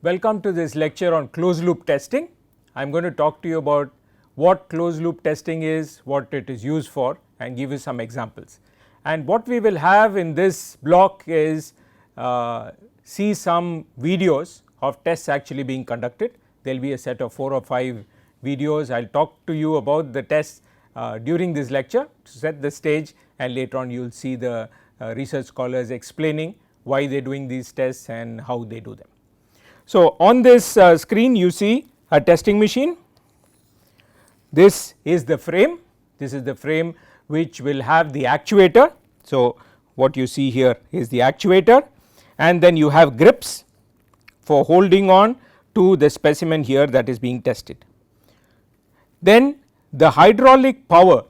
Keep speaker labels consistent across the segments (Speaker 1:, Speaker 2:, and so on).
Speaker 1: Welcome to this lecture on closed loop testing. I am going to talk to you about what closed loop testing is, what it is used for, and give you some examples. And what we will have in this block is see some videos of tests actually being conducted. There will be a set of 4 or 5 videos. I will talk to you about the tests during this lecture to set the stage, and later on you will see the research scholars explaining why they are doing these tests and how they do them. So, on this screen you see a testing machine. This is the frame, which will have the actuator. So, what you see here is the actuator, and then you have grips for holding on to the specimen here that is being tested. Then the hydraulic power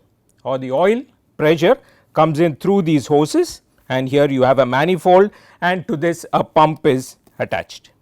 Speaker 1: or the oil pressure comes in through these hoses, and here you have a manifold, and to this a pump is attached,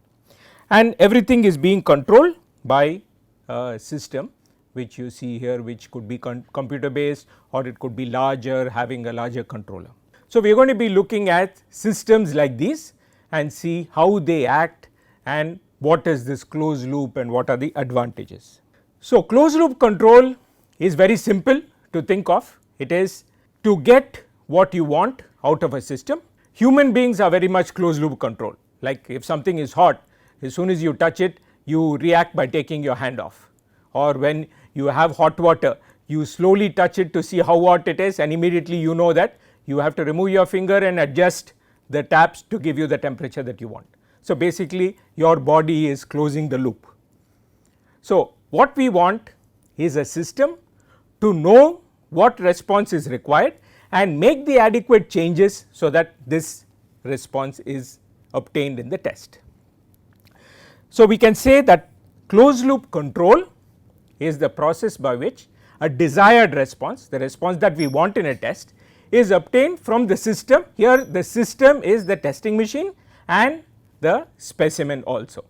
Speaker 1: and everything is being controlled by a system which you see here, which could be computer based or it could be larger, having a larger controller. So, we are going to be looking at systems like these and see how they act and what is this closed loop and what are the advantages. So, closed loop control is very simple to think of. It is to get what you want out of a system. Human beings are very much closed loop control, like if something is hot, as soon as you touch it you react by taking your hand off, or when you have hot water you slowly touch it to see how hot it is, and immediately you know that you have to remove your finger and adjust the taps to give you the temperature that you want. So, basically your body is closing the loop. So, what we want is a system to know what response is required and make the adequate changes so that this response is obtained in the test. So, we can say that closed loop control is the process by which a desired response, the response that we want in a test, is obtained from the system. Here the system is the testing machine and the specimen also,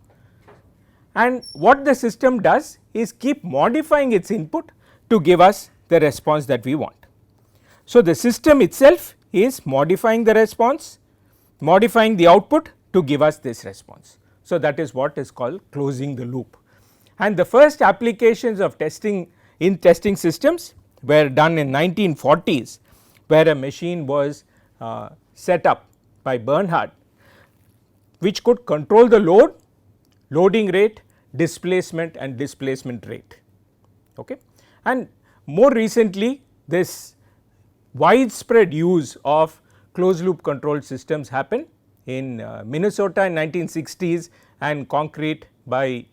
Speaker 1: and what the system does is keep modifying its input to give us the response that we want. So, the system itself is modifying the response, modifying the output to give us this response. So, that is what is called closing the loop, and the first applications of testing in testing systems were done in 1940s, where a machine was set up by Bernhardt which could control the load, loading rate, displacement and displacement rate. Okay. And more recently this widespread use of closed loop control systems happened in Minnesota in 1960s and concrete by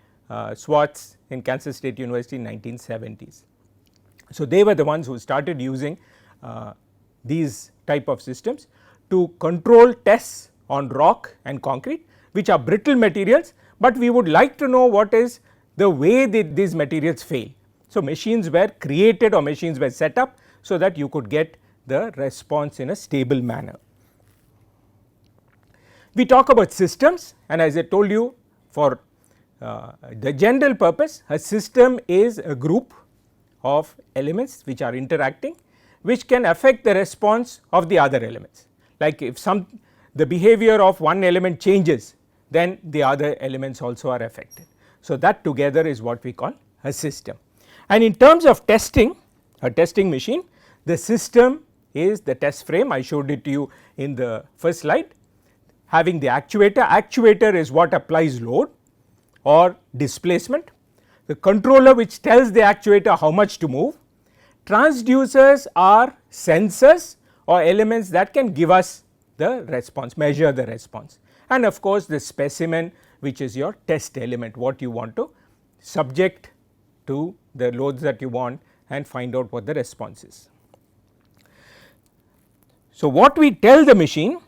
Speaker 1: Swartz in Kansas State University in 1970s. So, they were the ones who started using these type of systems to control tests on rock and concrete, which are brittle materials, but we would like to know what is the way these materials fail. So, machines were created or machines were set up so that you could get the response in a stable manner. We talk about systems, and as I told you, for the general purpose, a system is a group of elements which are interacting, which can affect the response of the other elements. Like if the behavior of one element changes, then the other elements also are affected. So, that together is what we call a system. And in terms of testing, a testing machine, the system is the test frame. I showed it to you in the first slide, having the actuator. Actuator is what applies load or displacement, the controller which tells the actuator how much to move. Transducers are sensors or elements that can give us the response, measure the response, and of course, the specimen, which is your test element, what you want to subject to the loads that you want and find out what the response is. So, what we tell the machine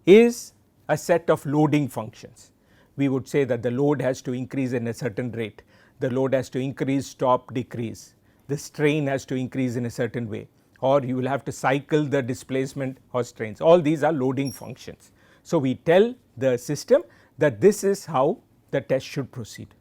Speaker 1: is a set of loading functions. We would say that the load has to increase in a certain rate, the load has to increase, stop, decrease, the strain has to increase in a certain way, or you will have to cycle the displacement or strains. All these are loading functions. So, we tell the system that this is how the test should proceed.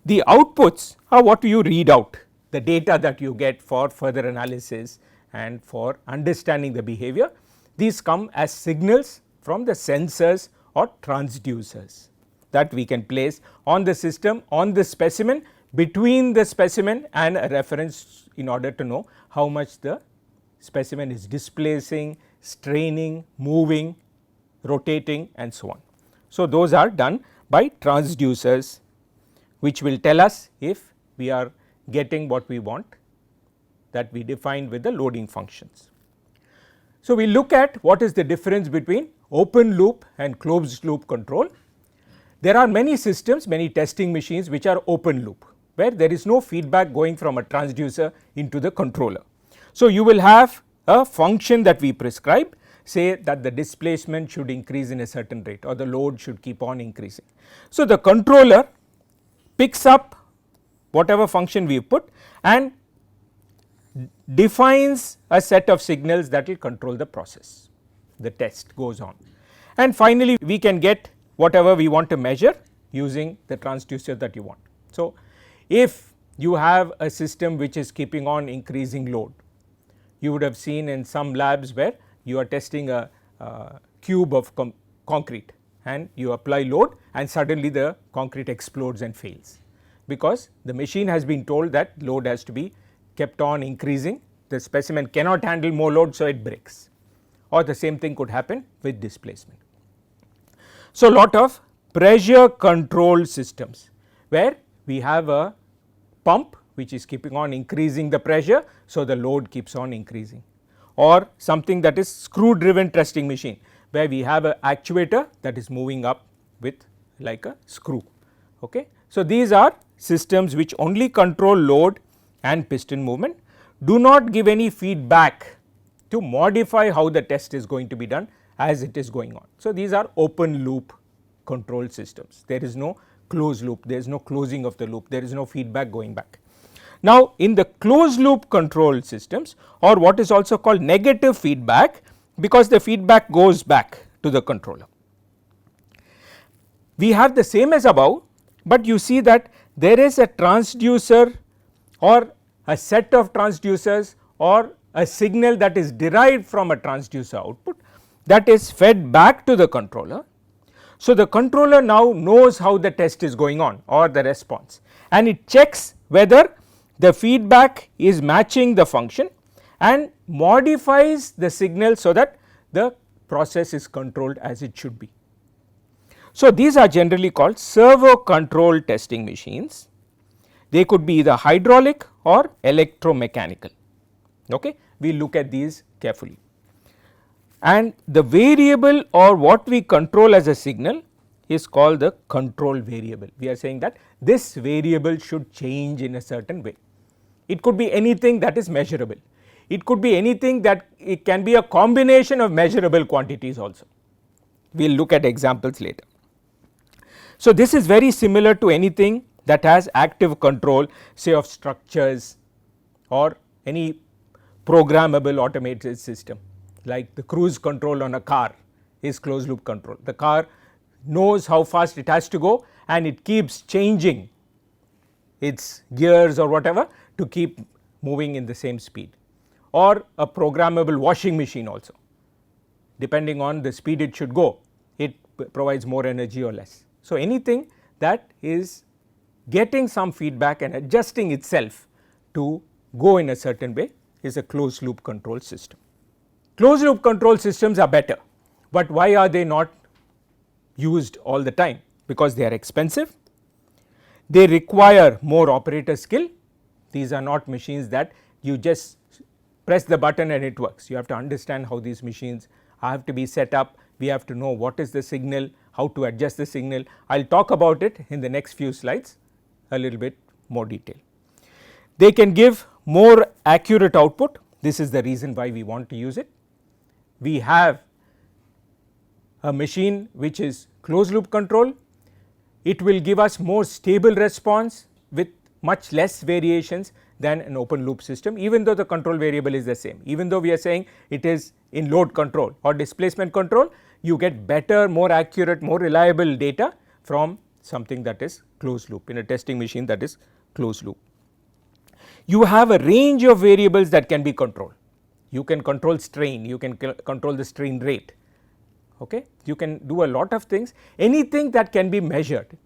Speaker 1: The outputs are what you read out, the data that you get for further analysis and for understanding the behavior. These come as signals from the sensors or transducers. that we can place on the system, on the specimen, between the specimen and a reference, in order to know how much the specimen is displacing, straining, moving, rotating and so on. So, those are done by transducers, which will tell us if we are getting what we want, that we defined with the loading functions. So, we look at what is the difference between open loop and closed loop control. There are many systems, many testing machines which are open loop, where there is no feedback going from a transducer into the controller. So, you will have a function that we prescribe, say that the displacement should increase in a certain rate or the load should keep on increasing. So, the controller picks up whatever function we put and defines a set of signals that will control the process. The test goes on, and finally we can get whatever we want to measure using the transducer that you want. So, if you have a system which is keeping on increasing load, you would have seen in some labs where you are testing a cube of concrete and you apply load and suddenly the concrete explodes and fails, because the machine has been told that load has to be kept on increasing, the specimen cannot handle more load, so it breaks, or the same thing could happen with displacement. So, lot of pressure control systems where we have a pump which is keeping on increasing the pressure, so the load keeps on increasing, or something that is screw driven testing machine where we have a actuator that is moving up with like a screw. Okay. So, these are systems which only control load and piston movement, do not give any feedback to modify how the test is going to be done as it is going on. So, these are open loop control systems, there is no closed loop, there is no closing of the loop, there is no feedback going back. Now, in the closed loop control systems, or what is also called negative feedback, because the feedback goes back to the controller. We have the same as above, but you see that there is a transducer or a set of transducers or a signal that is derived from a transducer output that is fed back to the controller. So, the controller now knows how the test is going on or the response, and it checks whether the feedback is matching the function and modifies the signal so that the process is controlled as it should be. So, these are generally called servo control testing machines. They could be either hydraulic or electromechanical. Okay. We will look at these carefully, and the variable or what we control as a signal is called the control variable. We are saying that this variable should change in a certain way. It could be anything that is measurable, it could be anything that it can be a combination of measurable quantities also. We will look at examples later. So, this is very similar to anything that has active control, say of structures or any programmable automated system, like the cruise control on a car is closed loop control. The car knows how fast it has to go and it keeps changing its gears or whatever to keep moving in the same speed, or a programmable washing machine also, depending on the speed it should go, it provides more energy or less. So, anything that is getting some feedback and adjusting itself to go in a certain way is a closed loop control system. Closed loop control systems are better, but why are they not used all the time? Because they are expensive, they require more operator skill. These are not machines that you just press the button and it works. You have to understand how these machines have to be set up, we have to know what is the signal, how to adjust the signal. I will talk about it in the next few slides a little bit more detail. They can give more accurate output, this is the reason why we want to use it. We have a machine which is closed loop control, it will give us more stable response with much less variations than an open loop system, even though the control variable is the same. Even though we are saying it is in load control or displacement control, you get better, more accurate, more reliable data from something that is closed loop, in a testing machine that is closed loop. You have a range of variables that can be controlled. You can control strain, you can control the strain rate, Okay. You can do a lot of things, anything that can be measured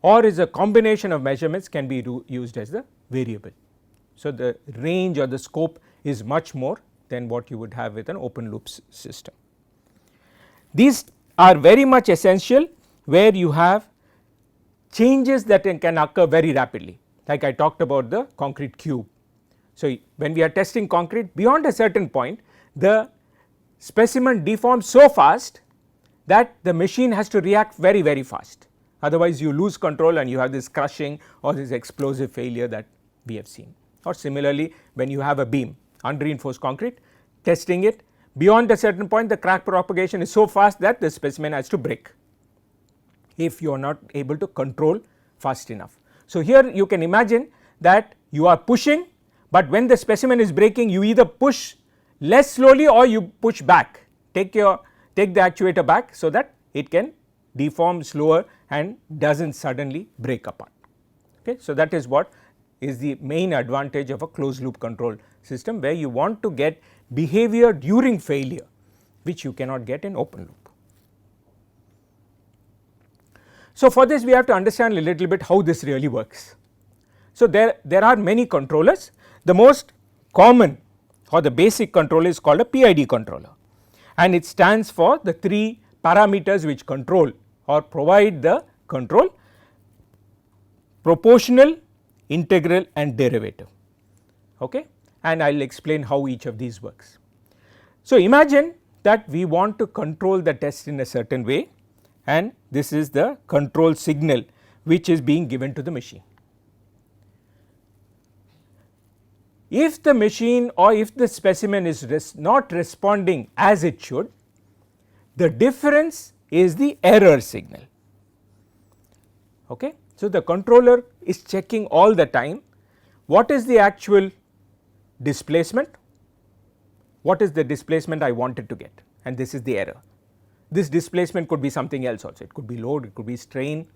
Speaker 1: or is a combination of measurements can be used as the variable. So, the range or the scope is much more than what you would have with an open loop system. These are very much essential where you have changes that can occur very rapidly, like I talked about the concrete cube. So, when we are testing concrete, beyond a certain point the specimen deforms so fast that the machine has to react very fast, otherwise you lose control and you have this crushing or this explosive failure that we have seen. Or similarly, when you have a beam unreinforced concrete, testing it, beyond a certain point the crack propagation is so fast that the specimen has to break if you are not able to control fast enough. So, here you can imagine that you are pushing, but when the specimen is breaking you either push less slowly or you push back, take the actuator back so that it can deform slower and does not suddenly break apart. Okay. So, that is what is the main advantage of a closed loop control system, where you want to get behavior during failure which you cannot get in open loop. So, for this we have to understand a little bit how this really works. So, there are many controllers. The most common or the basic controller is called a PID controller, and it stands for the 3 parameters which control or provide the control: proportional, integral and derivative. Okay. And I will explain how each of these works. So, imagine that we want to control the test in a certain way, and this is the control signal which is being given to the machine. If the machine or if the specimen is not responding as it should, the difference is the error signal. Okay. So, the controller is checking all the time what is the actual displacement, what is the displacement I wanted to get, and this is the error. This displacement could be something else also, it could be load, it could be strain,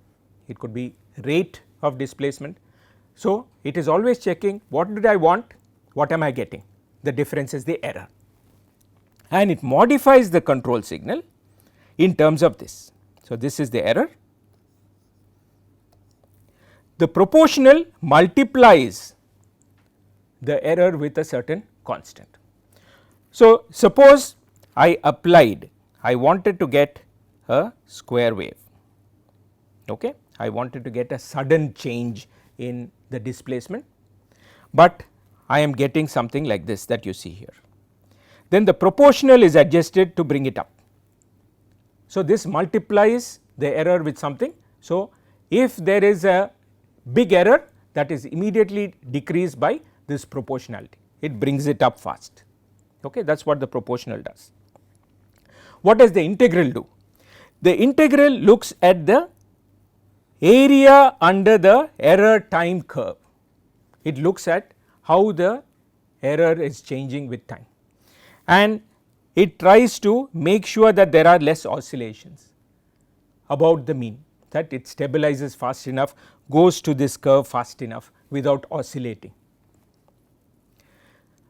Speaker 1: it could be rate of displacement. So, it is always checking what did I want, what am I getting, the difference is the error, and it modifies the control signal in terms of this. So, this is the error. The proportional multiplies the error with a certain constant. So, suppose I applied, I wanted to get a square wave, okay. I wanted to get a sudden change in the displacement, but I am getting something like this that you see here. Then the proportional is adjusted to bring it up. So, this multiplies the error with something. So, if there is a big error, that is immediately decreased by this proportionality, it brings it up fast. Okay. That is what the proportional does. What does the integral do? The integral looks at the area under the error time curve. It looks at how the error is changing with time, and it tries to make sure that there are less oscillations about the mean, that it stabilizes fast enough, goes to this curve fast enough without oscillating.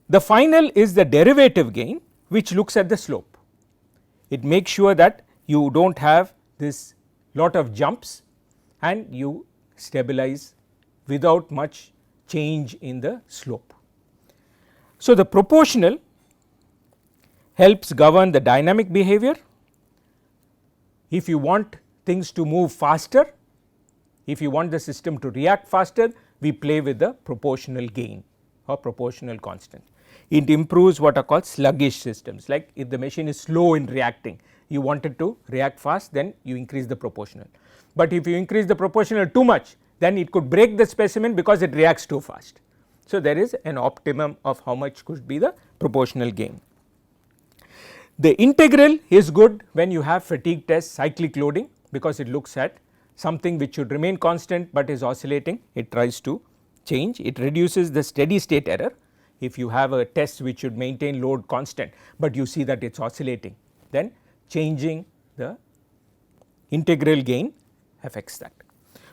Speaker 1: The final is the derivative gain, which looks at the slope. It makes sure that you do not have this lot of jumps and you stabilize without much change in the slope. So, the proportional helps govern the dynamic behavior. If you want things to move faster, if you want the system to react faster, we play with the proportional gain or proportional constant. It improves what are called sluggish systems, like if the machine is slow in reacting, you want it to react fast, then you increase the proportional. But if you increase the proportional too much, then it could break the specimen because it reacts too fast. So, there is an optimum of how much could be the proportional gain. The integral is good when you have fatigue test cyclic loading, because it looks at something which should remain constant but is oscillating, it tries to change, it reduces the steady state error. If you have a test which should maintain load constant, but you see that it is oscillating, then changing the integral gain affects that.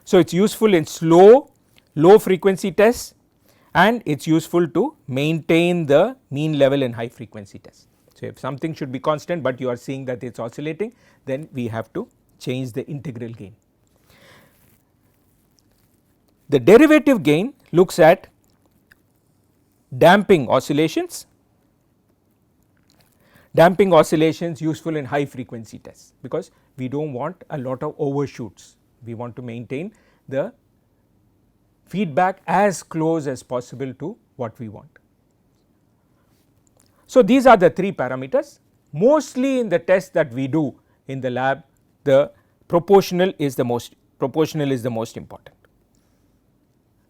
Speaker 1: So, it is useful in low frequency tests, and it is useful to maintain the mean level in high frequency tests. So, So, if something should be constant, but you are seeing that it is oscillating, then we have to change the integral gain. The derivative gain looks at damping oscillations. Damping oscillations useful in high frequency tests, because we do not want a lot of overshoots. We want to maintain the feedback as close as possible to what we want. So, these are the 3 parameters. Mostly in the tests that we do in the lab, the proportional is the most important.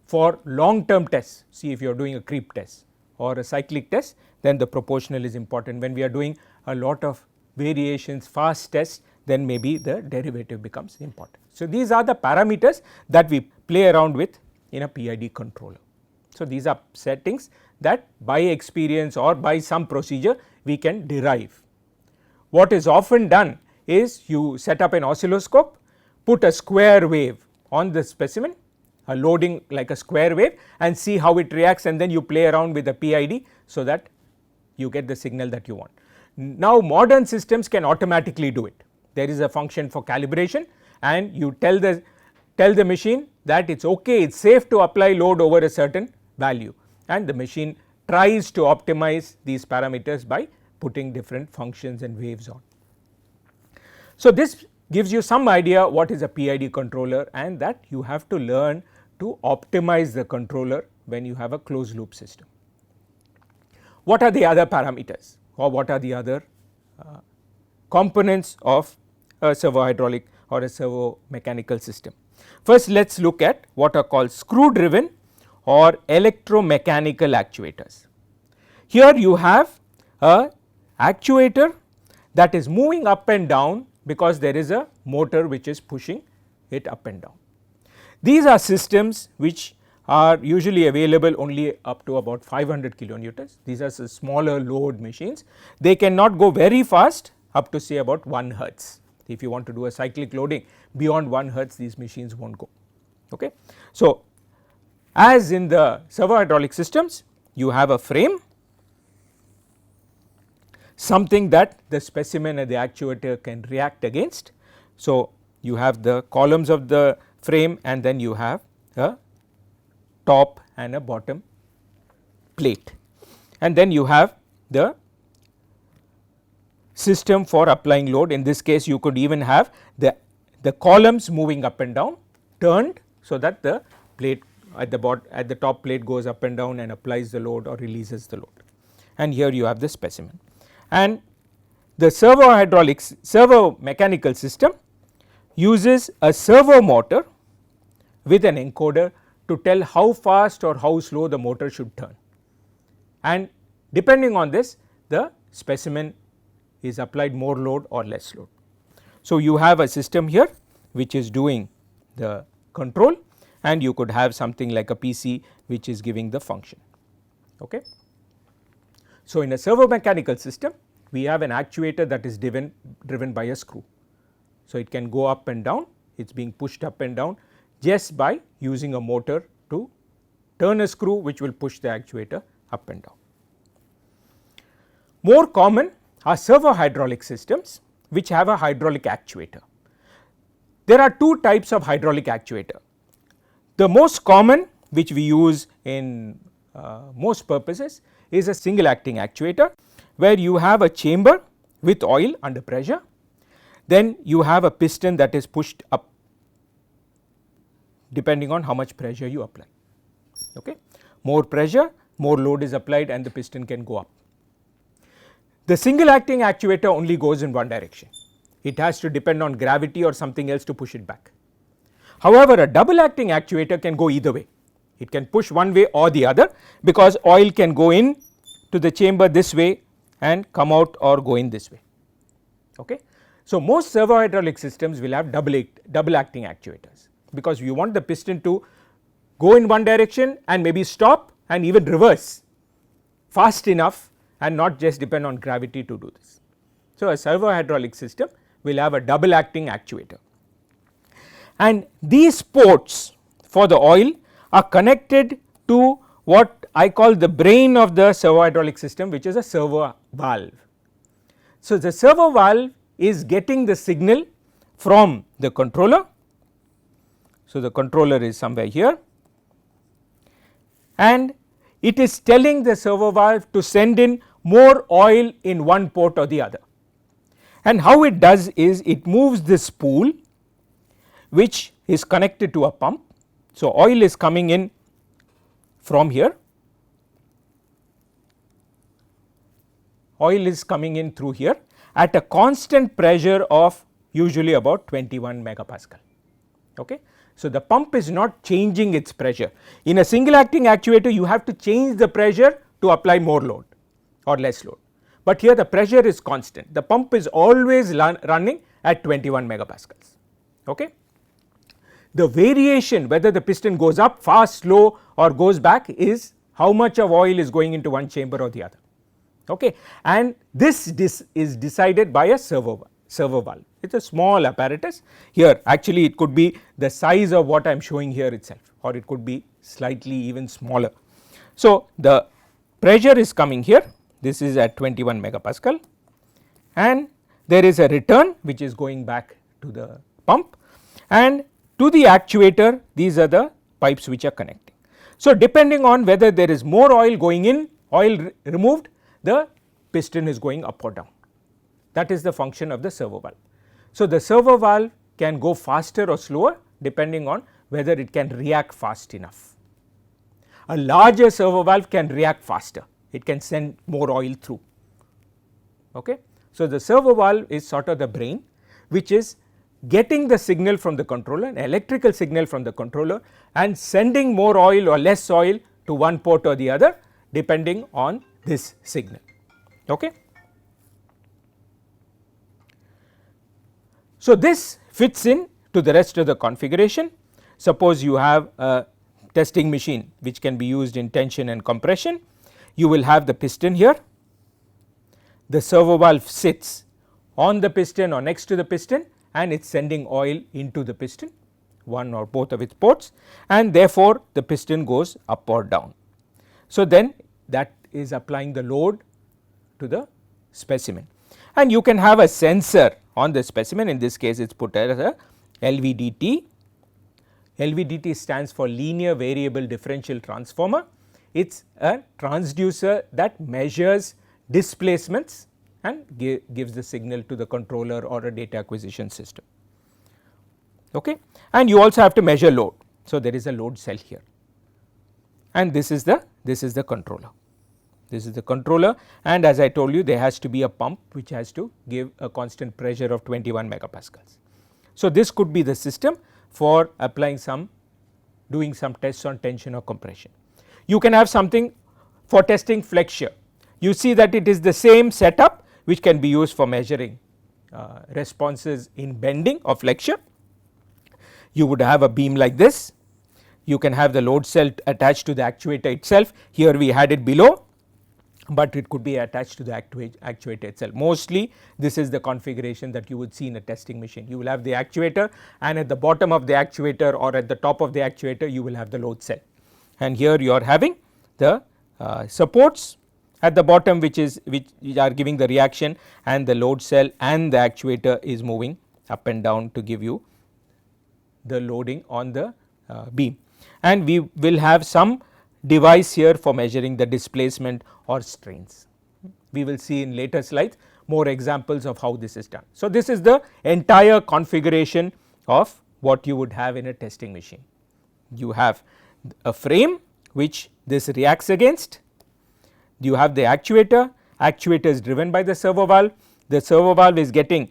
Speaker 1: For long term tests, see if you are doing a creep test or a cyclic test, then the proportional is important. When we are doing a lot of variations, fast tests, then maybe the derivative becomes important. So, these are the parameters that we play around with in a PID controller. So, these are settings that by experience or by some procedure we can derive. What is often done is you set up an oscilloscope, put a square wave on the specimen, a loading like a square wave, and see how it reacts, and then you play around with the PID so that you get the signal that you want. Now, modern systems can automatically do it. There is a function for calibration, and you tell the machine that it is okay, it is safe to apply load over a certain value, and the machine tries to optimize these parameters by putting different functions and waves on. So, this gives you some idea what is a PID controller, and that you have to learn to optimize the controller when you have a closed loop system. What are the other parameters, or what are the other components of a servohydraulic or a servomechanical system? First, let us look at what are called screw driven or electromechanical actuators. Here you have a actuator that is moving up and down because there is a motor which is pushing it up and down. These are systems which are usually available only up to about 500 kilonewtons. These are smaller load machines. They cannot go very fast up to say about 1 hertz. If you want to do a cyclic loading beyond 1 hertz, these machines will not go. Okay. So, as in the servohydraulic systems, you have a frame, something that the specimen and the actuator can react against. So, you have the columns of the frame, and then you have a top and a bottom plate, and then you have the system for applying load. In this case, you could even have the columns moving up and down, turned so that the plate at the top plate goes up and down and applies the load or releases the load, and here you have the specimen. And the servomechanical system uses a servo motor with an encoder to tell how fast or how slow the motor should turn, and depending on this the specimen is applied more load or less load. So, you have a system here which is doing the control, and you could have something like a PC which is giving the function. Okay. So, in a servomechanical system we have an actuator that is driven by a screw. So, it can go up and down, it is being pushed up and down just by using a motor to turn a screw which will push the actuator up and down. More common are servohydraulic systems which have a hydraulic actuator. There are 2 types of hydraulic actuator. The most common, which we use in most purposes, is a single acting actuator, where you have a chamber with oil under pressure, then you have a piston that is pushed up depending on how much pressure you apply. Okay. More pressure, more load is applied, and the piston can go up. The single acting actuator only goes in one direction. It has to depend on gravity or something else to push it back. However, a double acting actuator can go either way. It can push one way or the other, because oil can go in to the chamber this way and come out or go in this way. Okay. So, most servohydraulic systems will have double acting actuators, because you want the piston to go in one direction and maybe stop and even reverse fast enough and not just depend on gravity to do this. So, a servohydraulic system will have a double acting actuator, and these ports for the oil are connected to what I call the brain of the servohydraulic system, which is a servo valve. So, the servo valve is getting the signal from the controller. So, the controller is somewhere here and it is telling the servo valve to send in more oil in one port or the other. And how it does is it moves this spool which is connected to a pump. So, oil is coming in from here, oil is coming in through here at a constant pressure of usually about 21 megapascal. Okay. So, the pump is not changing its pressure. In a single acting actuator you have to change the pressure to apply more load or less load, but here the pressure is constant, the pump is always running at 21 megapascals. Okay. The variation whether the piston goes up fast, slow or goes back is how much of oil is going into one chamber or the other. Okay. And this is decided by a servo valve. It is a small apparatus. Here actually it could be the size of what I am showing here itself, or it could be slightly even smaller. So, the pressure is coming here, this is at 21 megapascal and there is a return which is going back to the pump, and to the actuator these are the pipes which are connecting. So, depending on whether there is more oil going in, oil removed, the piston is going up or down. That is the function of the servo valve. So, the servo valve can go faster or slower depending on whether it can react fast enough. A larger servo valve can react faster, it can send more oil through. Okay. So, the servo valve is sort of the brain which is getting the signal from the controller, an electrical signal from the controller, and sending more oil or less oil to one port or the other depending on this signal. Okay. So, this fits in to the rest of the configuration. Suppose you have a testing machine which can be used in tension and compression. You will have the piston here, the servo valve sits on the piston or next to the piston and it is sending oil into the piston, one or both of its ports, and therefore, the piston goes up or down. So, then that is applying the load to the specimen, and you can have a sensor on the specimen. In this case it is put as a LVDT. LVDT stands for linear variable differential transformer. It is a transducer that measures displacements and gives the signal to the controller or a data acquisition system. Okay. And you also have to measure load. So, there is a load cell here, and this is the controller. This is the controller, and as I told you there has to be a pump which has to give a constant pressure of 21 megapascals. So, this could be the system for applying doing some tests on tension or compression. You can have something for testing flexure. You see that it is the same setup which can be used for measuring responses in bending or flexure. You would have a beam like this, you can have the load cell attached to the actuator itself. Here we had it below, but it could be attached to the actuator itself. Mostly this is the configuration that you would see in a testing machine. You will have the actuator, and at the bottom of the actuator or at the top of the actuator you will have the load cell, and here you are having the supports at the bottom which are giving the reaction, and the load cell and the actuator is moving up and down to give you the loading on the beam. And we will have some device here for measuring the displacement or strains. We will see in later slides more examples of how this is done. So, this is the entire configuration of what you would have in a testing machine. You have a frame which this reacts against, you have the actuator is driven by the servo valve is getting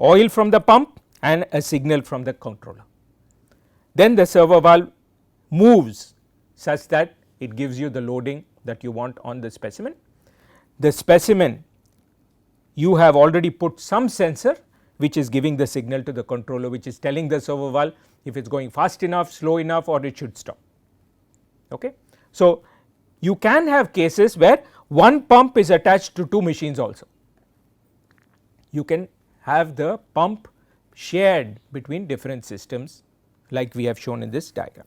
Speaker 1: oil from the pump and a signal from the controller. Then the servo valve moves such that it gives you the loading that you want on the specimen. The specimen, you have already put some sensor which is giving the signal to the controller, which is telling the servo valve if it is going fast enough, slow enough, or it should stop. Okay. So, you can have cases where one pump is attached to two machines also. You can have the pump shared between different systems like we have shown in this diagram.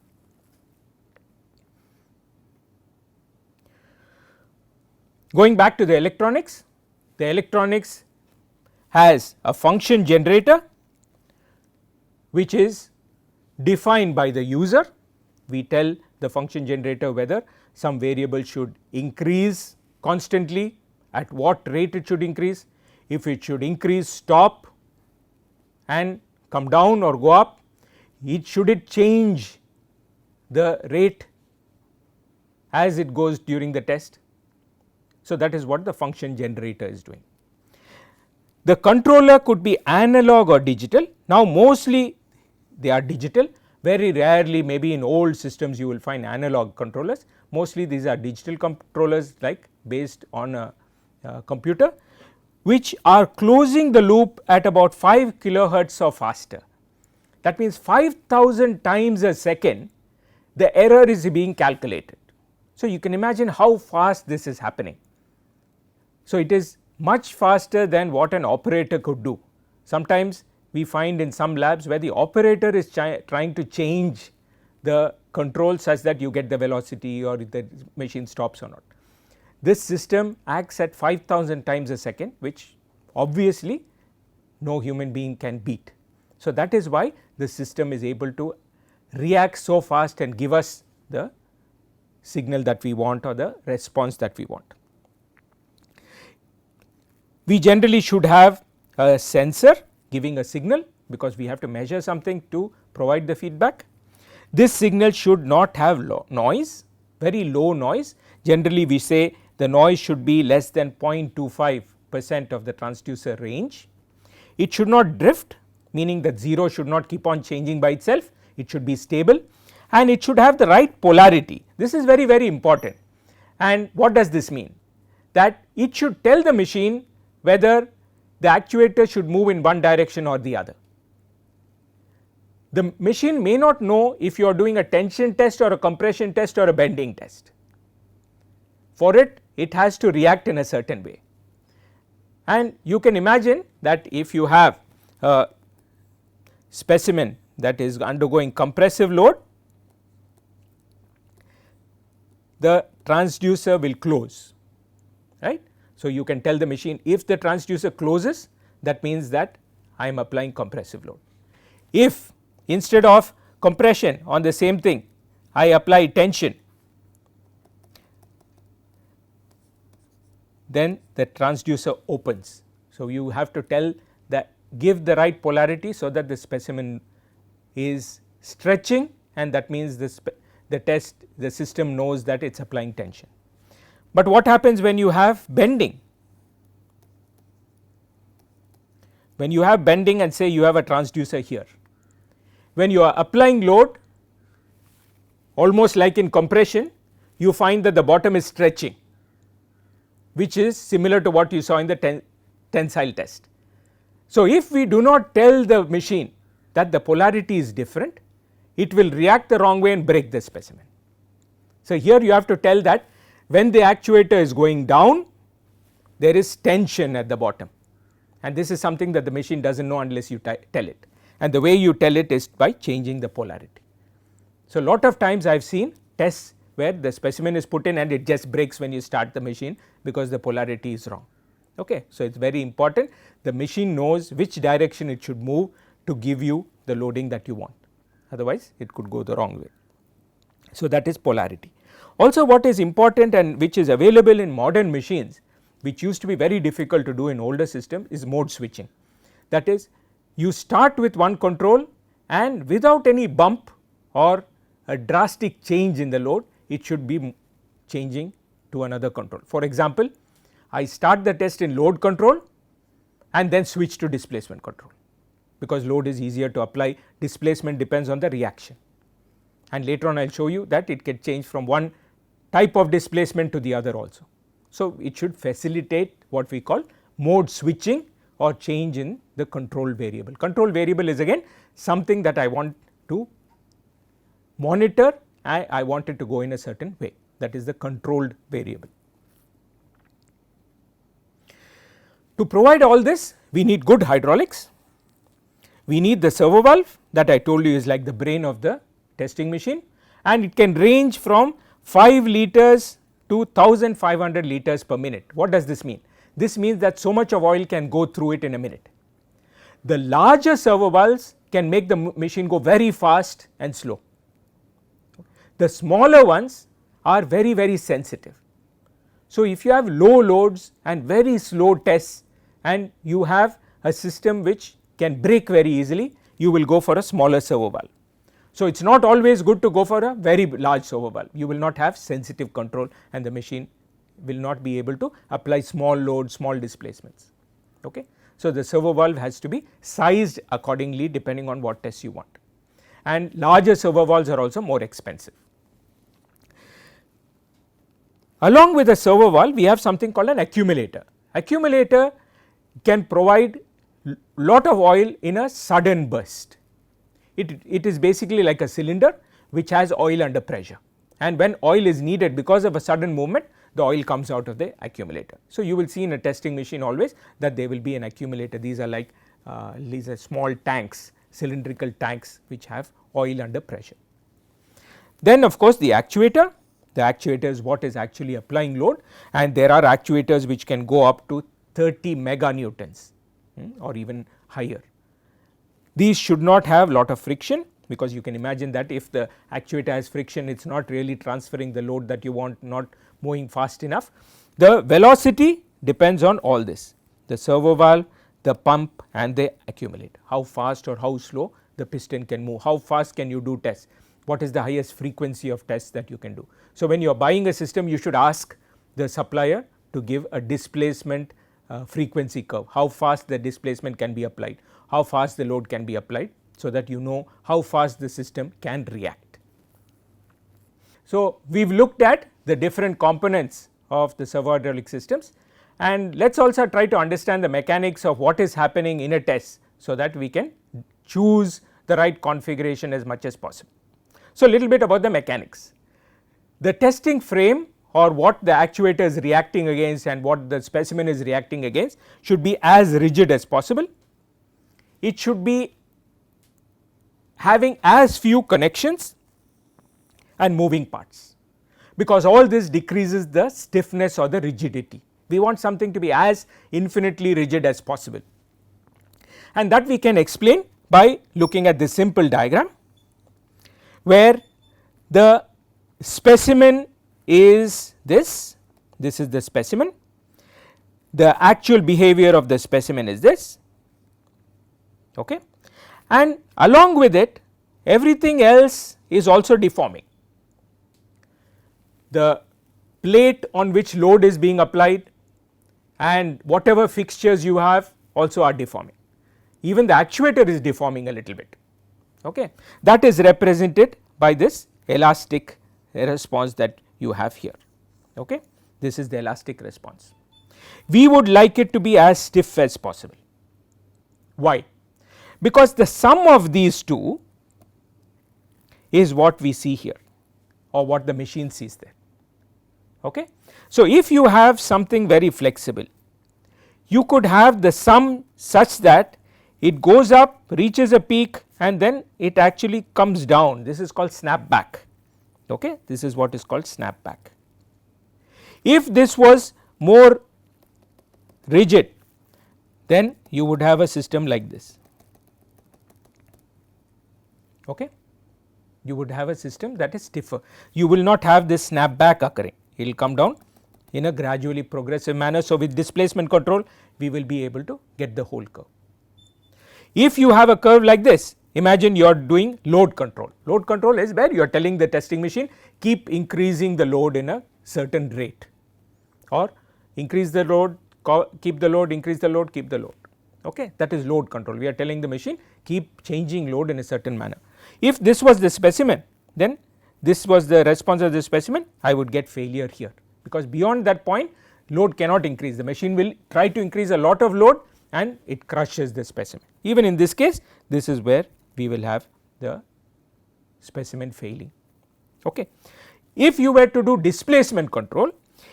Speaker 1: Going back to the electronics has a function generator which is defined by the user. We tell the function generator whether some variable should increase constantly, at what rate it should increase, if it should increase stop and come down or go up, should it change the rate as it goes during the test. So, that is what the function generator is doing. The controller could be analog or digital. Now, mostly they are digital, very rarely maybe in old systems you will find analog controllers, mostly these are digital controllers like based on a computer, which are closing the loop at about 5 kilohertz or faster. That means 5000 times a second the error is being calculated. So, you can imagine how fast this is happening. So, it is much faster than what an operator could do. Sometimes we find in some labs where the operator is trying to change the control such that you get the velocity or the machine stops or not. This system acts at 5000 times a second, which obviously no human being can beat. So, that is why the system is able to react so fast and give us the signal that we want or the response that we want. We generally should have a sensor giving a signal, because we have to measure something to provide the feedback. This signal should not have noise, very low noise. Generally we say the noise should be less than 0.25% of the transducer range. It should not drift, meaning that 0 should not keep on changing by itself, it should be stable, and it should have the right polarity. This is very, very important. And what does this mean? That it should tell the machine whether the actuator should move in one direction or the other. The machine may not know if you are doing a tension test or a compression test or a bending test. For it, it has to react in a certain way. And you can imagine that if you have a specimen that is undergoing compressive load, the transducer will close, right. So, you can tell the machine if the transducer closes, that means that I am applying compressive load. If instead of compression on the same thing I apply tension, then the transducer opens. So, you have to tell that, give the right polarity so that the specimen is stretching, and that means the system knows that it is applying tension. But what happens when you have bending? When you have bending and say you have a transducer here, when you are applying load, almost like in compression, you find that the bottom is stretching, which is similar to what you saw in the tensile test. So, if we do not tell the machine that the polarity is different, it will react the wrong way and break the specimen. So, here you have to tell that when the actuator is going down, there is tension at the bottom, and this is something that the machine does not know unless you tell it, and the way you tell it is by changing the polarity. So, lot of times I have seen tests where the specimen is put in and it just breaks when you start the machine because the polarity is wrong. Okay. So, it is very important the machine knows which direction it should move to give you the loading that you want, otherwise it could go the wrong way. So, that is polarity. Also, what is important and which is available in modern machines, which used to be very difficult to do in older system, is mode switching. That is, you start with one control and without any bump or a drastic change in the load, it should be changing to another control. For example, I start the test in load control and then switch to displacement control, because load is easier to apply, displacement depends on the reaction, and later on I will show you that it can change from one type of displacement to the other also. So, it should facilitate what we call mode switching or change in the control variable. Control variable is again something that I want to monitor, I want it to go in a certain way, that is the controlled variable. To provide all this, we need good hydraulics, we need the servo valve that I told you is like the brain of the testing machine, and it can range from 5 liters to 1500 liters per minute. What does this mean? This means that so much of oil can go through it in a minute. The larger servo valves can make the machine go very fast and slow. The smaller ones are very sensitive. So, if you have low loads and very slow tests and you have a system which can break very easily, you will go for a smaller servo valve. So, it is not always good to go for a very large servo valve, you will not have sensitive control and the machine will not be able to apply small loads, small displacements. Okay. So, the servo valve has to be sized accordingly depending on what tests you want, and larger servo valves are also more expensive. Along with a servo valve, we have something called an accumulator. Accumulator can provide lot of oil in a sudden burst. It is basically like a cylinder which has oil under pressure, and when oil is needed because of a sudden movement, the oil comes out of the accumulator. So, you will see in a testing machine always that there will be an accumulator. These are like these are small tanks, cylindrical tanks which have oil under pressure. Then of course, the actuator is what is actually applying load, and there are actuators which can go up to 30 meganewtons or even higher. These should not have lot of friction, because you can imagine that if the actuator has friction, it is not really transferring the load that you want, not moving fast enough. The velocity depends on all this, the servo valve, the pump and the accumulator, how fast or how slow the piston can move, how fast can you do tests, what is the highest frequency of tests that you can do. So, when you are buying a system, you should ask the supplier to give a displacement frequency curve, how fast the displacement can be applied, how fast the load can be applied, so that you know how fast the system can react. So, we have looked at the different components of the servohydraulic systems, and let us also try to understand the mechanics of what is happening in a test, so that we can choose the right configuration as much as possible. So, a little bit about the mechanics. The testing frame, or what the actuator is reacting against and what the specimen is reacting against, should be as rigid as possible. It should be having as few connections and moving parts, because all this decreases the stiffness or the rigidity. We want something to be as infinitely rigid as possible, and that we can explain by looking at this simple diagram, where the specimen is this is the specimen, the actual behavior of the specimen is this, okay, and along with it everything else is also deforming. The plate on which load is being applied and whatever fixtures you have also are deforming, even the actuator is deforming a little bit, okay. That is represented by this elastic response that you have here, okay. This is the elastic response. We would like it to be as stiff as possible. Why? Because the sum of these two is what we see here, or what the machine sees there, okay. So, if you have something very flexible, you could have the sum such that it goes up, reaches a peak, and then it actually comes down. This is called snap back, okay. This is what is called snap back. If this was more rigid, then you would have a system like this, okay. You would have a system that is stiffer, you will not have this snap back occurring, it will come down in a gradually progressive manner. So, with displacement control we will be able to get the whole curve. If you have a curve like this, imagine you are doing load control. Load control is where you are telling the testing machine keep increasing the load in a certain rate, or increase the load, keep the load, increase the load, keep the load, okay. That is load control. We are telling the machine keep changing load in a certain manner. If this was the specimen, then this was the response of the specimen, I would get failure here, because beyond that point load cannot increase, the machine will try to increase a lot of load and it crushes the specimen. Even in this case, this is where we will have the specimen failing, okay. If you were to do displacement control,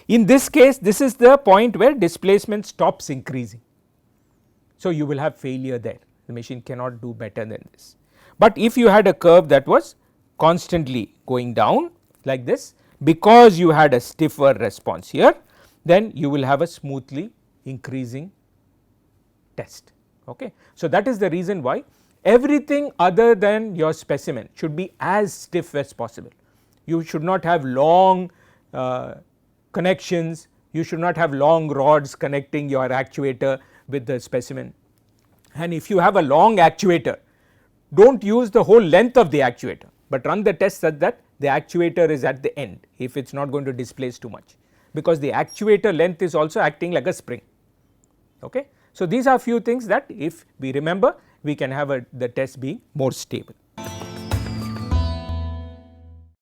Speaker 1: in this case this is the point where displacement stops increasing. So, you will have failure there, the machine cannot do better than this. But if you had a curve that was constantly going down like this, because you had a stiffer response here, then you will have a smoothly increasing test. Okay. So, that is the reason why everything other than your specimen should be as stiff as possible. You should not have long connections, you should not have long rods connecting your actuator with the specimen, and if you have a long actuator, do not use the whole length of the actuator, but run the test such that the actuator is at the end if it is not going to displace too much, because the actuator length is also acting like a spring. Okay. So, these are few things that if we remember, we can have the test being more stable.